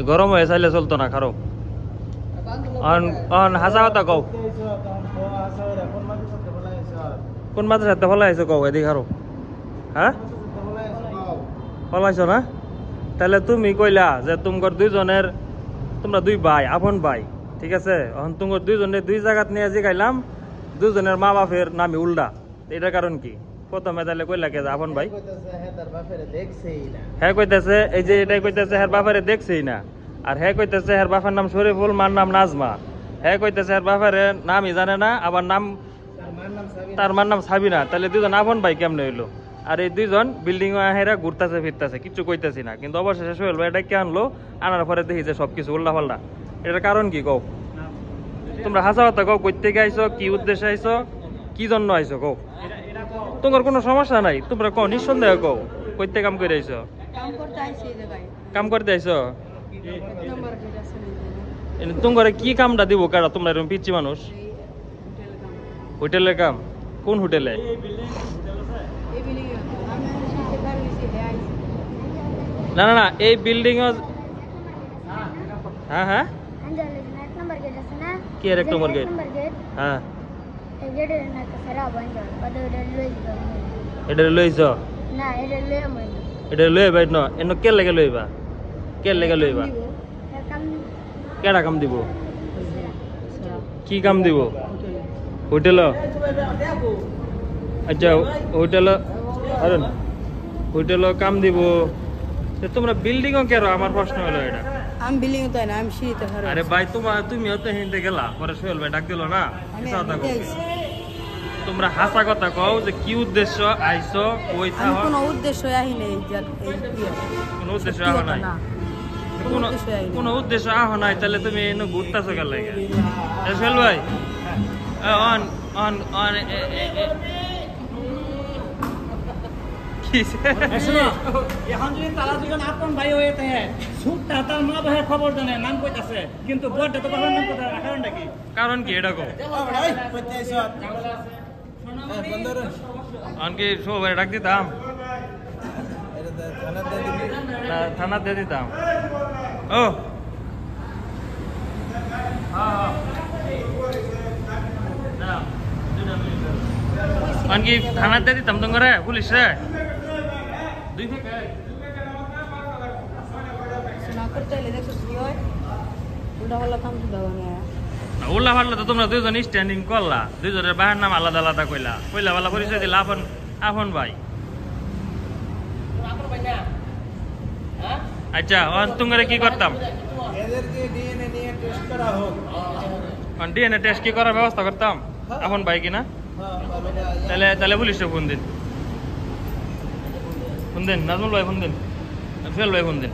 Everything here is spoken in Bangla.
গরম হয়ে চাইলে চলতো না খারো অন হাসা কথা কও কোন মাত্র সাথে ফলাই আইছো কও এদিকে খারো হ্যাঁ ফলাইছো না তাহলে তুমি কইলা যে তোমার দুইজনের তোমরা দুই ভাই আপন ভাই ঠিক আছে এখন তোমার দুইজনের দুই জায়গাত নিয়ে যে গাইলাম দুজনের মা বাপের নামে উল্টা এটার কারণ কি প্রথমে তাহলে কইলা কে আপন ভাই হ্যাঁ কইতেছে এই যে এটাই কইতেছে হ্যাঁ বাপারে দেখছেই না আর হ্যাঁ কইতেছে হ্যাঁ বাপের নাম শরীফুল মার নাম নাজমা হ্যাঁ কইতেছে হ্যাঁ বাপের নামই জানে না আবার নাম তার মার নাম সাবিনা তাহলে দুজন আপন ভাই কেমনে হইলো আর এই দুইজন বিল্ডিং হেরা ঘুরতেছে ফিরতেছে কিছু কইতেছি না কিন্তু অবশেষে সোহেল ভাই এটা কে আনলো আনার পরে দেখি যে সবকিছু উল্টা পাল্টা এটার কারণ কি কও তোমরা হাসা কথা কও কইতে আইছো কি উদ্দেশ্যে আইছো কি জন্য আইছো কও তোমার কোনো সমস্যা নাই তোমরা কও নিঃসন্দেহ কও কইতে কাম করে আইছো কাম করতে আইছো তোমার কি কামটা দিব কারা তোমরা এরকম পিচ্ছি মানুষ হোটেলের কাম কোন হোটেলে না না না এই বিল্ডিং হ্যাঁ হ্যাঁ কি আর এক নম্বর গেট হ্যাঁ এটা লইছ এটা লই ভাই ন এন কে লেগে লইবা কেডা কাম দিব কি কাম দিব হোটেল আচ্ছা হোটেল আরে হোটেল কাম দিব তোমরা বিল্ডিং ও কেন আমার প্রশ্ন হলো এটা আমি বিল্ডিং তো না আমি সিঁড়িতে খারাপ আরে ভাই তুমিও তো হিন্দে গেলা পরে সোহেল ভাই ডাক দিল না তোমরা হাসা কথা কও যে কি উদ্দেশ্য আইছো কই থাও কোনো উদ্দেশ্য আহি নাই কোনো উদ্দেশ্য আহ নাই কোনো উদ্দেশ্য আহ নাই তাহলে তুমি এনে ঘুরতাছো কেন লাগে সোহেল ভাই অন অন অন এখন যদি তারা দুজন আপন ভাই হয়ে থাকে সুখটা তার মা ভাইয়ের খবর জানে নাম কইতাছে কিন্তু বড়টা তো কারণ নাম কথা কারণটা কি কারণ কি এটা কো আনকি সবাই ডাক দিতাম থানা দিয়ে দিতাম ও আনকি থানা দিয়ে দিতাম তো করে পুলিশ রে উল্লা ফাল্লা তো তোমরা দুইজন স্ট্যান্ডিং করলা দুইজনের বাহার নাম আলাদা আলাদা কইলা বালা পরিচয় দিলা আপন ভাই আচ্ছা তোমার কি করতাম ডিএনএ টেস্ট কি করার ব্যবস্থা করতাম আপন ভাই কিনা তাহলে পুলিশে ফোন দিন নাজমুল ভাই ফোন দিন সোহেল ভাই ফোন দিন